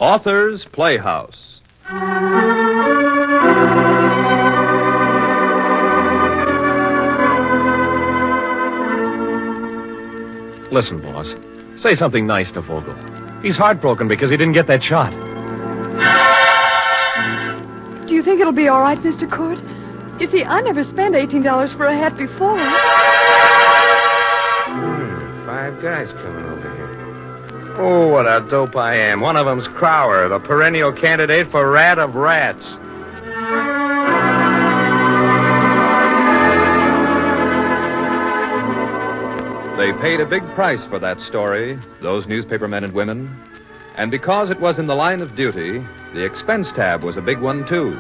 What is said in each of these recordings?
Author's Playhouse. Listen, boss. Say something nice to Vogel. He's heartbroken because he didn't get that shot. Do you think it'll be all right, Mr. Court? You see, I never spent $18 for a hat before. Five guys coming over here. Oh, what a dope I am. One of them's Crower, the perennial candidate for Rat of Rats. They paid a big price for that story, those newspaper men and women. And because it was in the line of duty, the expense tab was a big one, too.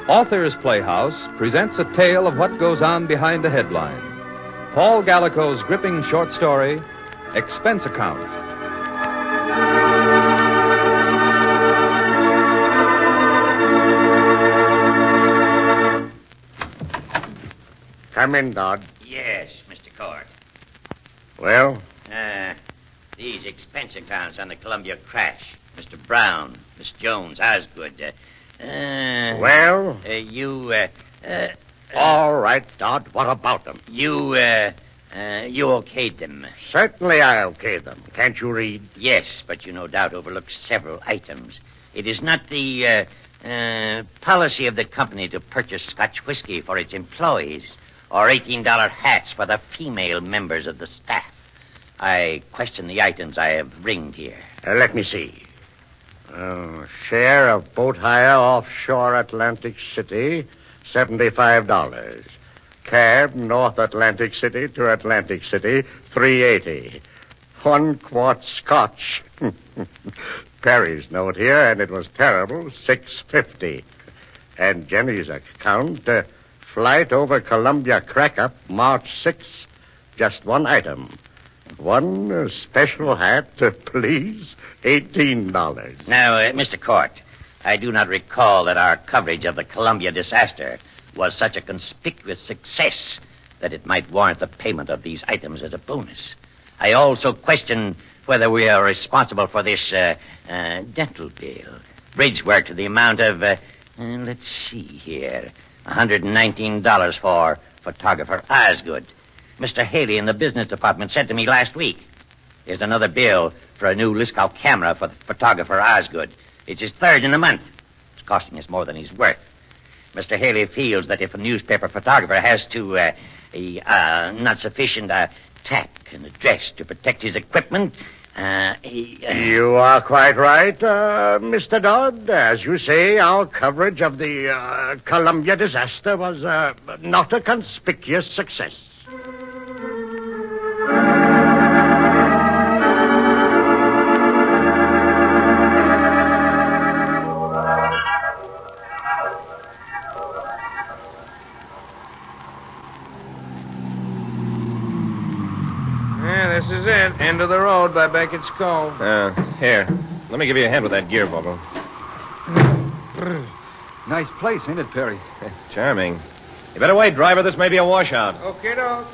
Author's Playhouse presents a tale of what goes on behind the headline. Paul Gallico's gripping short story, Expense Account. Come in, Dodd. Yes, Mr. Court. Well? These expense accounts on the Columbia crash. Mr. Brown, Miss Jones, Osgood. Well? All right, Dodd. What about them? You okayed them. Certainly I okayed them. Can't you read? Yes, but you no doubt overlooked several items. It is not the policy of the company to purchase Scotch whiskey for its employees or $18 hats for the female members of the staff. I question the items I have ringed here. Let me see. Share of boat hire offshore Atlantic City, $75. Cab North Atlantic City to Atlantic City, $3.80. 1 quart Scotch. Perry's note here, and it was terrible, $6.50. And Jenny's account, flight over Columbia crack-up, March 6th. Just one item. One special hat, please, $18. Now, Mr. Court, I do not recall that our coverage of the Columbia disaster was such a conspicuous success that it might warrant the payment of these items as a bonus. I also question whether we are responsible for this dental bill. Bridge work to the amount of, let's see here, $119 for photographer Osgood. Mr. Haley in the business department said to me last week, here's another bill for a new Liscow camera for the photographer Osgood. It's his third in a month. It's costing us more than he's worth. Mr. Haley feels that if a newspaper photographer has to, not sufficient tack and address to protect his equipment, You are quite right, Mr. Dodd. As you say, our coverage of the Columbia disaster was not a conspicuous success. Yeah, this is it. End of the road by Beckett's Cove. Here. Let me give you a hand with that gear, Vogel. Nice place, ain't it, Perry? Charming. You better wait, driver. This may be a washout. Okay, dog.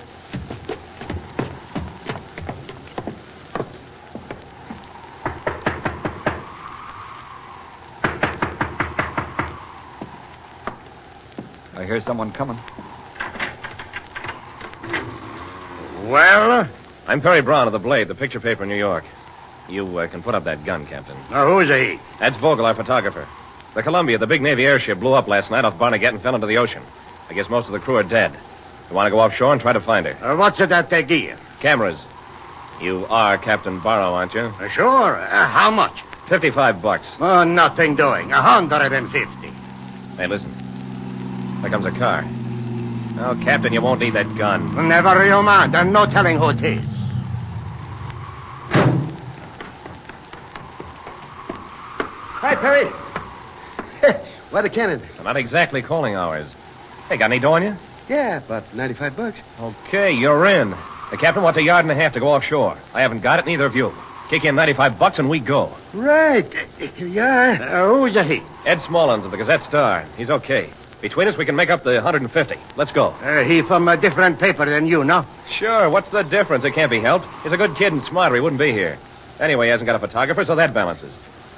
I hear someone coming. Well? I'm Perry Brown of the Blade, the picture paper in New York. You can put up that gun, Captain. Now, who's he? That's Vogel, our photographer. The Columbia, the big Navy airship, blew up last night off Barnegat and fell into the ocean. I guess most of the crew are dead. You want to go offshore and try to find her? What's it that they gear? Cameras. You are Captain Barrow, aren't you? Sure. How much? $55. Oh, nothing doing. 150. Hey, listen. There comes a car. Oh, Captain, you won't need that gun. Never you mind. There's no telling who it is. Hi, Perry. Why the cannon? They're not exactly calling hours. Hey, got any dough on you? Yeah, about $95. Okay, you're in. The captain wants a yard and a half to go offshore. I haven't got it, neither of you. Kick in $95 and we go. Right. Yeah. Who's he? Ed Smallins of the Gazette-Star. He's okay. Between us, we can make up the 150. Let's go. He from a different paper than you, no? Sure. What's the difference? It can't be helped. He's a good kid and smart or he wouldn't be here. Anyway, he hasn't got a photographer, so that balances.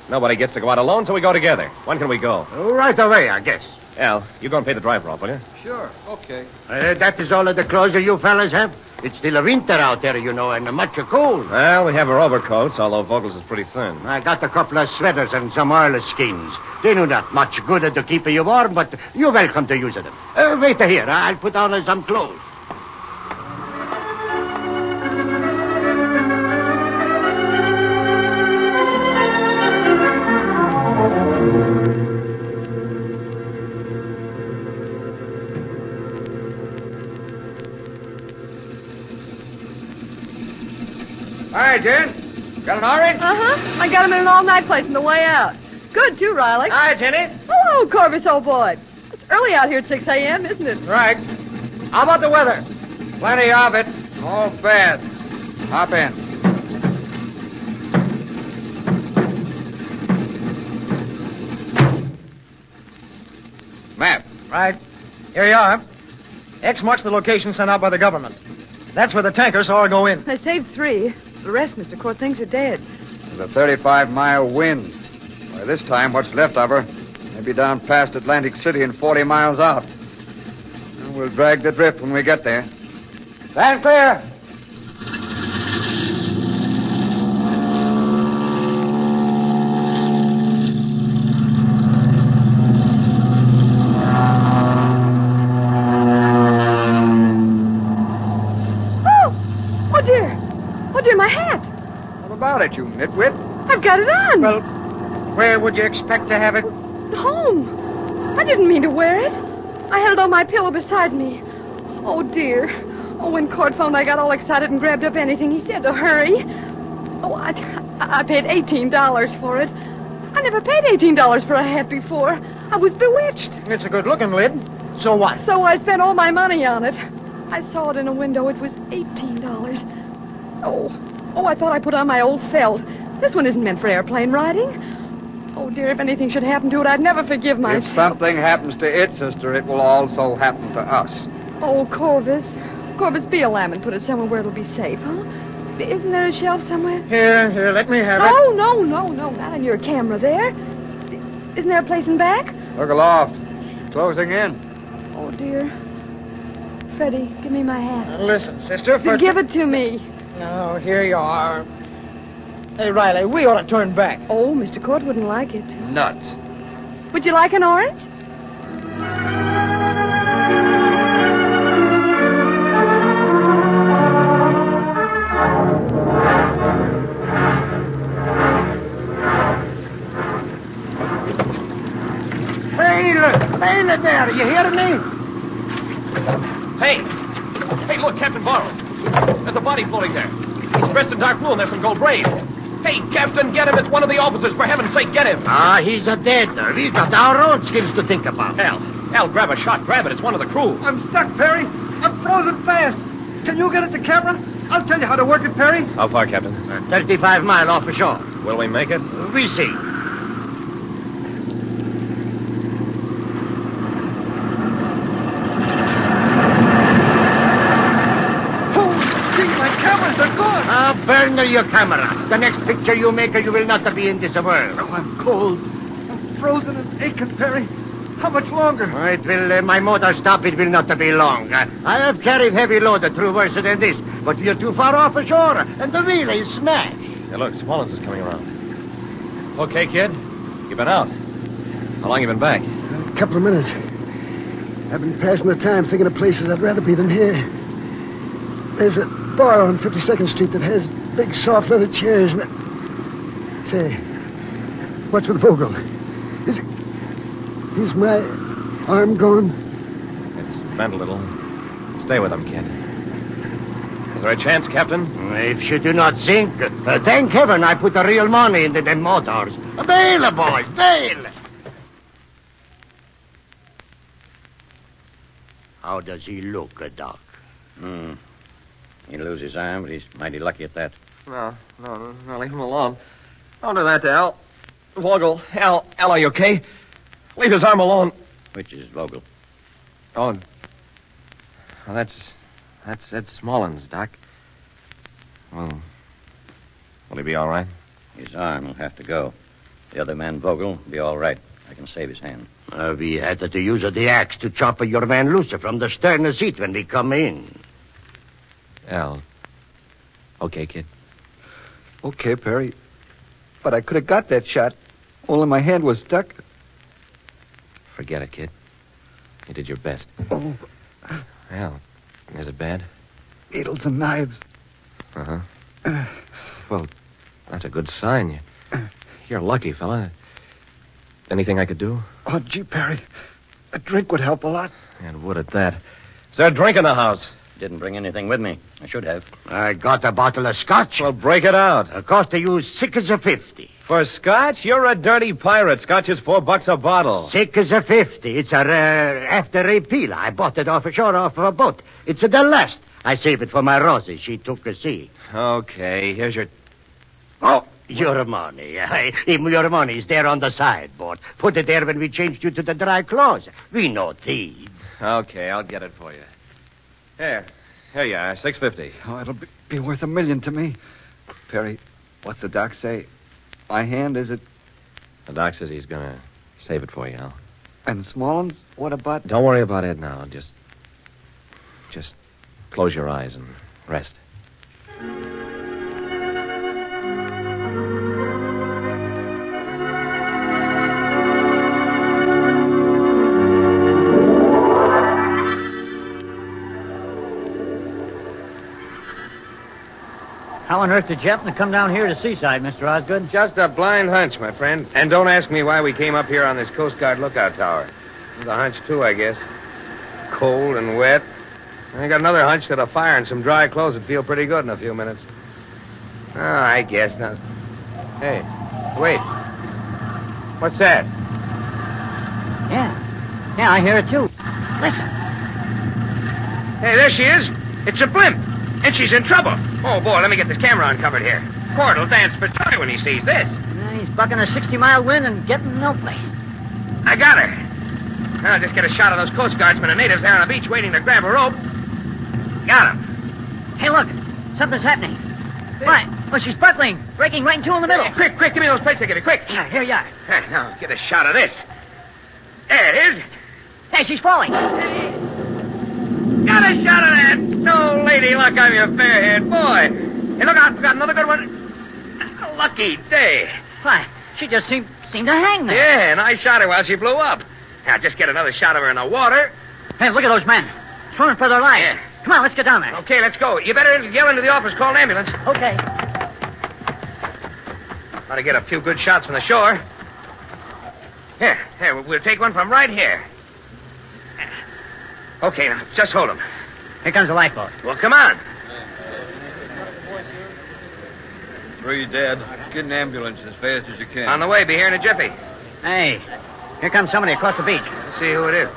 Nobody gets to go out alone, so we go together. When can we go? Right away, I guess. Al, you go and pay the driver off, will you? Sure, okay. That is all of the clothes you fellas have? It's still a winter out there, you know, and much cold. Well, we have our overcoats, although Vogel's is pretty thin. I got a couple of sweaters and some oilskins. They do not much good to keep you warm, but you're welcome to use them. Wait here. I'll put on some clothes. Hi, Jen. Got an orange? Uh-huh. I got him in an all-night place on the way out. Good, too, Riley. Hi, Jenny. Hello, Corvus, old boy. It's early out here at 6 a.m., isn't it? Right. How about the weather? Plenty of it. Oh, bad. Hop in. Map. Right. Here you are. X marks the location sent out by the government. That's where the tankers all go in. They saved 3. The rest, Mr. Court, thinks are dead. There's a 35-mile wind. By this time, what's left of her may be down past Atlantic City and 40 miles out. And we'll drag the drift when we get there. Stand clear. My hat. What about it, you nitwit? I've got it on. Well, where would you expect to have it? Home. I didn't mean to wear it. I had it on my pillow beside me. Oh, dear. Oh, when Court phoned, I got all excited and grabbed up anything he said to hurry. Oh, I paid $18 for it. I never paid $18 for a hat before. I was bewitched. It's a good-looking lid. So what? So I spent all my money on it. I saw it in a window. It was $18. Oh, I thought I put on my old felt. This one isn't meant for airplane riding. Oh, dear, if anything should happen to it, I'd never forgive myself. If something happens to it, sister, it will also happen to us. Oh, Corvus. Corvus, be a lamb and put it somewhere where it'll be safe, huh? Isn't there a shelf somewhere? Here, let me have it. Oh, no, not on your camera there. Isn't there a place in back? Look aloft. She's closing in. Oh, dear. Freddie, give me my hat. Listen, sister, first... Give it to me. Oh, here you are. Hey, Riley, we ought to turn back. Oh, Mr. Court wouldn't like it. Nuts. Would you like an orange? Bail there, you hear me? Hey, look, Captain Barrow. There's a body floating there. He's dressed in dark blue and there's some gold braid. Hey, Captain, get him. It's one of the officers. For heaven's sake, get him. He's a dead. We got our own skins to think about. Al, grab a shot. Grab it. It's one of the crew. I'm stuck, Perry. I'm frozen fast. Can you get it to camera? I'll tell you how to work it, Perry. How far, Captain? 35 miles off the shore. Will we make it? We see. Burn your camera. The next picture you make, you will not be in this world. Oh, I'm cold. I'm frozen and aching, Perry. How much longer? It will, my motor stop. It will not be long. I have carried heavy load through worse than this, but we are too far off ashore, and the wheel is smashed. Hey, look, Smollins is coming around. Okay, kid. You've been out. How long you been back? A couple of minutes. I've been passing the time thinking of places I'd rather be than here. There's a bar on 52nd Street that has big soft leather chairs. Say, what's with Vogel? Is my arm gone? It's bent a little. Stay with him, kid. Is there a chance, Captain? If you do not sink, thank heaven I put the real money into them motors. Bail, boys, bail! How does he look, Doc? He'd lose his arm, but he's mighty lucky at that. No, leave him alone. Don't do that to Al. Vogel, Al, are you okay? Leave his arm alone. Which is Vogel? Oh, well, that's Smollins, Doc. Well, will he be all right? His arm will have to go. The other man, Vogel, will be all right. I can save his hand. We had to use the axe to chop your man loose from the stern seat when we come in. Al. Okay, kid. Okay, Perry. But I could have got that shot. Only my hand was stuck. Forget it, kid. You did your best. Oh, Al, is it bad? needles and knives. Uh-huh. Well, that's a good sign. You're lucky, fella. Anything I could do? Oh, gee, Perry. A drink would help a lot. And would at that. Is there a drink in the house? Didn't bring anything with me. I should have. I got a bottle of scotch. Well, break it out. It cost you $6.50. For scotch? You're a dirty pirate. Scotch is $4 a bottle. $6.50. It's a after repeal. I bought it offshore off of a boat. It's the last. I saved it for my Rosie. She took a sea. Okay, here's your... Oh, your money. Your money is there on the sideboard. Put it there when we changed you to the dry clothes. We no thieves. Okay, I'll get it for you. Here you are, $6.50. Oh, it'll be worth $1 million to me. Perry, what's the doc say? My hand, is it? The doc says he's gonna save it for you, Al. And Smallens? What about... Don't worry about it now. Just close your eyes and rest. How on earth did you happen to come down here to Seaside, Mr. Osgood? Just a blind hunch, my friend. And don't ask me why we came up here on this Coast Guard lookout tower. It was a hunch, too, I guess. Cold and wet. I got another hunch that a fire and some dry clothes would feel pretty good in a few minutes. Oh, I guess not. Hey, wait. What's that? Yeah, I hear it, too. Listen. Hey, there she is. It's a blimp. And she's in trouble. Oh, boy, let me get this camera uncovered here. Cord will dance for joy when he sees this. He's bucking a 60-mile wind and getting no place. I got her. I'll just get a shot of those Coast Guardsmen and natives there on the beach waiting to grab a rope. Got him. Hey, look. Something's happening. Why? Oh, she's buckling. Breaking right in two in the middle. Hey, quick, give me those plates again, quick. Yeah, here you are. Now, get a shot of this. There it is. Hey, she's falling. Got a shot of that. No lady luck, I'm your fair-haired boy. Hey, look out, we got another good one. A lucky day. Why, she just seemed to hang there. Yeah, and I shot her while she blew up. Now, just get another shot of her in the water. Hey, look at those men. Swimming for their lives. Yeah. Come on, let's get down there. Okay, let's go. You better yell into the office, call an ambulance. Okay. Ought to get a few good shots from the shore. Here, we'll take one from right here. Okay, now, just hold him. Here comes the lifeboat. Well, come on. 3 dead. Get an ambulance as fast as you can. On the way, be here in a jiffy. Hey, here comes somebody across the beach. Let's see who it is.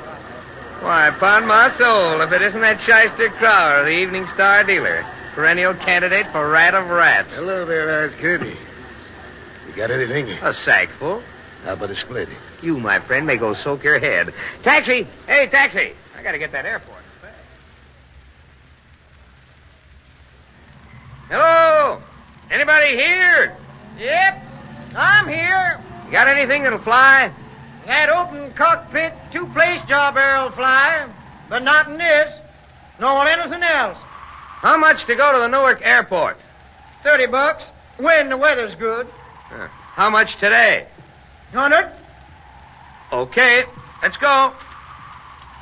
Why, upon my soul, if it isn't that shyster Crowder, the Evening Star dealer, perennial candidate for rat of rats. Hello there, Osgood. You got anything? A sack full. How about a split? You, my friend, may go soak your head. Taxi! Hey, taxi! I gotta get that airport. Hello? Anybody here? Yep, I'm here. You got anything that'll fly? That open cockpit two-place jaw barrel fly, but not in this. Nor anything else. How much to go to the Newark airport? $30, when the weather's good. How much today? 100. Okay, let's go.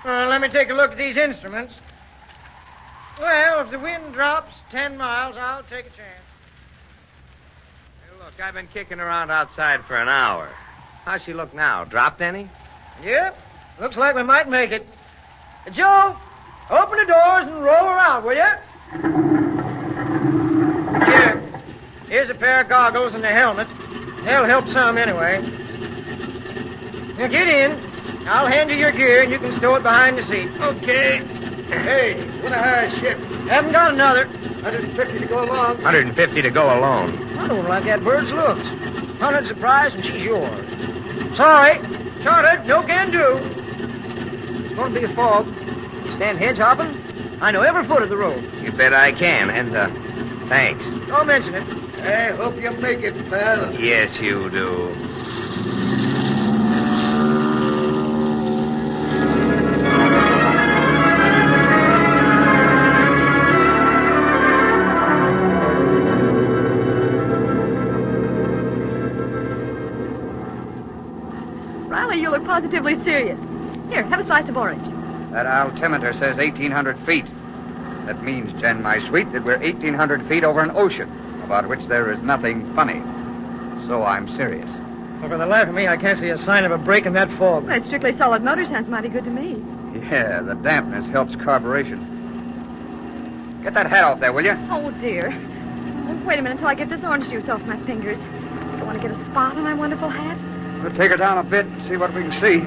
Let me take a look at these instruments. Well, if the wind drops 10 miles, I'll take a chance. Hey, look, I've been kicking around outside for an hour. How's she look now? Dropped any? Yep, looks like we might make it. Joe, open the doors and roll her out, will you? Here. Here's a pair of goggles and a helmet. They'll help some anyway. Now get in. I'll hand you your gear and you can stow it behind the seat. Okay. Hey, want to hire a ship? Haven't got another. 150 to go along. 150 to go alone. I don't like that bird's looks. 100's the price and she's yours. Sorry. Chartered, no can do. It's going to be a fog. You stand hedge hopping? I know every foot of the road. You bet I can. And, thanks. Don't mention it. Hey, hope you make it, pal. Yes, you do. positively serious. Here, have a slice of orange. That altimeter says 1,800 feet. That means, Jen, my sweet, that we're 1,800 feet over an ocean, about which there is nothing funny. So I'm serious. Well, for the life of me, I can't see a sign of a break in that fog. That strictly solid motor sounds mighty good to me. Yeah, the dampness helps carburation. Get that hat off there, will you? Oh, dear. Oh, wait a minute until I get this orange juice off my fingers. I want to get a spot on my wonderful hat. We'll take her down a bit and see what we can see.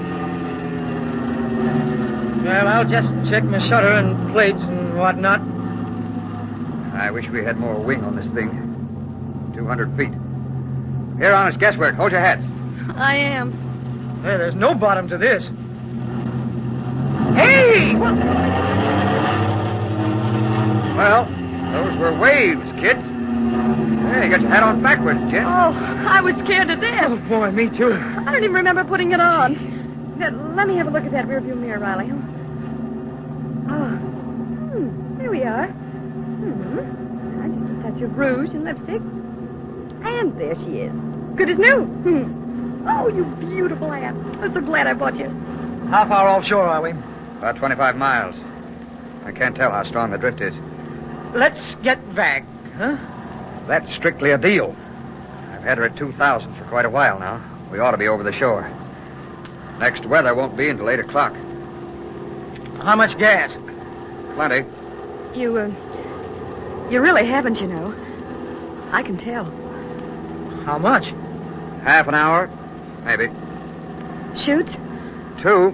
Well, I'll just check my shutter and plates and whatnot. I wish we had more wing on this thing. 200 feet. Here, honest guesswork. Hold your hats. I am. Hey, there's no bottom to this. Hey! What? Well, those were waves, kids. Hey, you got your hat on backwards, Jen. Oh, I was scared to death. Oh, boy, me too. I don't even remember putting it on. Let me have a look at that rearview mirror, Riley. Oh, there we are. Just a touch of rouge and lipstick. And there she is. Good as new. Oh, you beautiful hat. I'm so glad I bought you. How far offshore are we? About 25 miles. I can't tell how strong the drift is. Let's get back, huh? That's strictly a deal. I've had her at 2,000 for quite a while now. We ought to be over the shore. Next weather won't be until 8 o'clock. How much gas? Plenty. You really haven't, you know. I can tell. How much? Half an hour, maybe. Shoots? 2.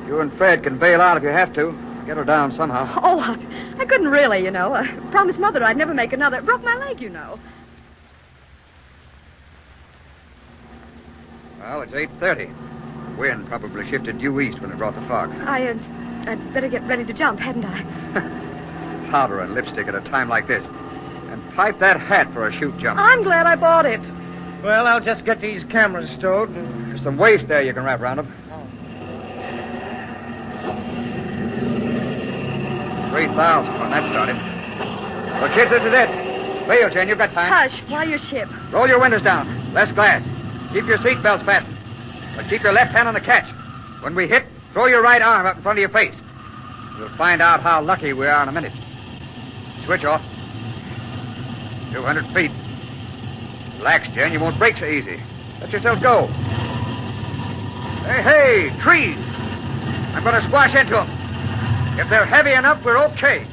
You and Fred can bail out if you have to. Get her down somehow. Oh, I couldn't really, you know. Promised Mother I'd never make another. Broke my leg, you know. Well, it's 8:30. Wind probably shifted due east when it brought the fog. I'd better get ready to jump, hadn't I? Powder and lipstick at a time like this. And pipe that hat for a shoot jump. I'm glad I bought it. Well, I'll just get these cameras stowed and... There's some waste there you can wrap around them. 3,000 when that started. Well, kids, this is it. Leo, Jen, you've got time. Hush, fly your ship. Roll your windows down. Less glass. Keep your seat belts fastened. But keep your left hand on the catch. When we hit, throw your right arm up in front of your face. We'll find out how lucky we are in a minute. Switch off. 200 feet. Relax, Jen. You won't break so easy. Let yourself go. Hey, trees. I'm going to squash into them. If they're heavy enough, we're okay.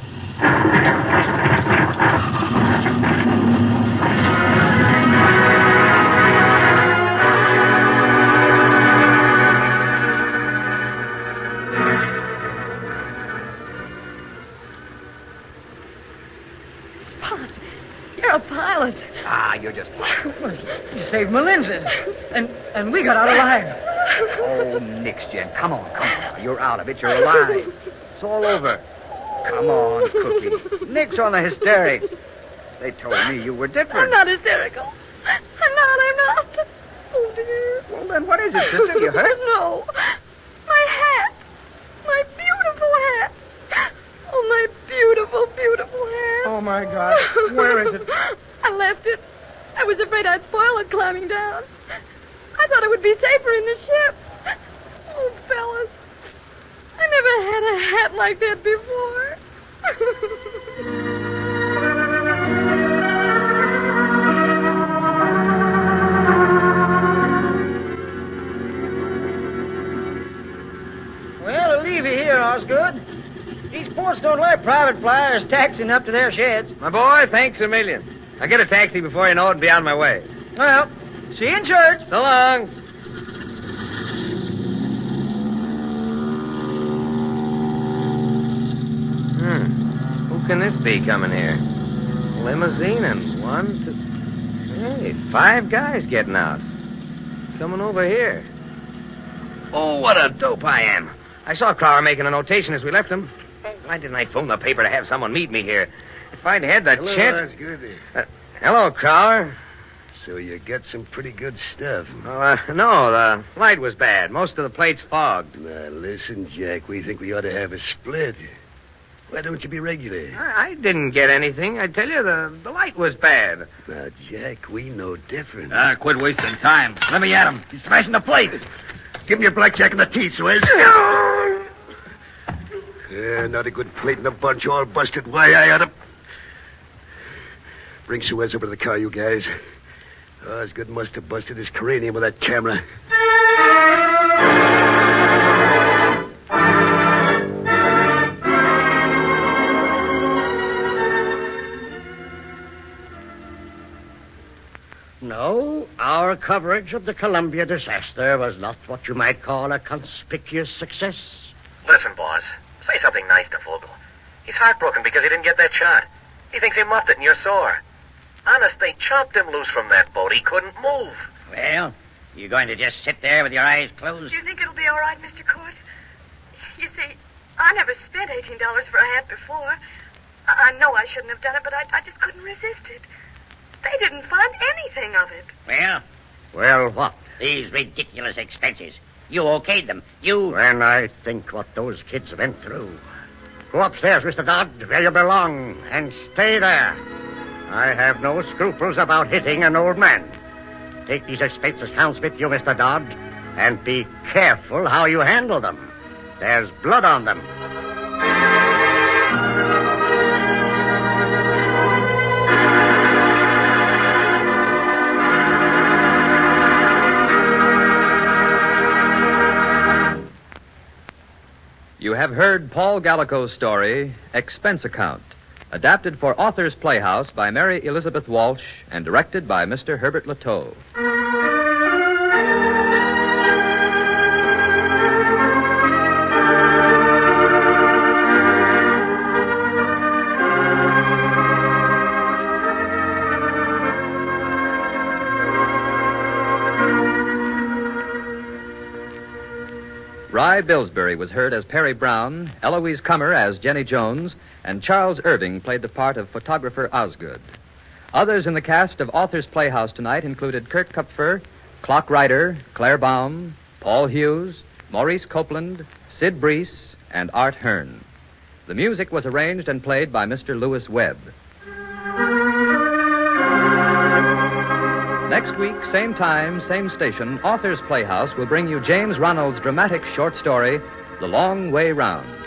Spot, you're a pilot. You're just fine. You saved my lenses. And we got out alive. Oh, nix, Jen. Come on. You're out of it. You're alive. It's all over. Come on, Cookie. Nix on the hysterics. They told me you were different. I'm not hysterical. I'm not. Oh, dear. Well, then what is it, sister? You hurt? No. My hat. My beautiful hat. Oh, my beautiful, beautiful hat. Oh, my God. Where is it? I left it. I was afraid I'd spoil it climbing down. I thought it would be safer in the ship. Oh, fellas. I never had a hat like that before. Well, I'll leave you here, Osgood. These ports don't let private flyers taxiing up to their sheds. My boy, thanks a million. I'll get a taxi before you know it and be on my way. Well, see you in church. So long. Who can this be coming here? Limousine and 1, 2... Hey, 5 guys getting out. Coming over here. Oh, what a dope I am. I saw Crowder making a notation as we left him. Why didn't I phone the paper to have someone meet me here? If I'd had the chance... That's good. Hello, Crowder. So you got some pretty good stuff. No, the light was bad. Most of the plate's fogged. Now, listen, Jack, we think we ought to have a split. Why don't you be regular? I didn't get anything. I tell you, the light was bad. Now, Jack, we know different. Quit wasting time. Let me at him. He's smashing the plate. Give me your blackjack in the teeth, Suez. Yeah, not a good plate in the bunch, all busted. Why, I ought to... Bring Suez over to the car, you guys. Oh, Osgood must have busted his cranium with that camera. No, our coverage of the Columbia disaster was not what you might call a conspicuous success. Listen, boss. Say something nice to Vogel. He's heartbroken because he didn't get that shot. He thinks he muffed it and you're sore. Honest, they chopped him loose from that boat. He couldn't move. Well, you going to just sit there with your eyes closed? Do you think it'll be all right, Mr. Court? You see, I never spent $18 for a hat before. I know I shouldn't have done it, but I just couldn't resist it. They didn't find anything of it. Well? Well, what? These ridiculous expenses. You okayed them. You... When I think what those kids went through. Go upstairs, Mr. Dodd, where you belong, and stay there. I have no scruples about hitting an old man. Take these expense accounts with you, Mr. Dodd, and be careful how you handle them. There's blood on them. You have heard Paul Gallico's story, Expense Account, adapted for Author's Playhouse by Mary Elizabeth Walsh and directed by Mr. Herbert Lateau. Rye Billsbury was heard as Perry Brown, Eloise Cummer as Jenny Jones, and Charles Irving played the part of photographer Osgood. Others in the cast of Author's Playhouse tonight included Kurt Kupfer, Clock Ryder, Claire Baum, Paul Hughes, Maurice Copeland, Sid Breese, and Art Hearn. The music was arranged and played by Mr. Lewis Webb. Next week, same time, same station, Author's Playhouse will bring you James Ronald's dramatic short story, The Long Way Round.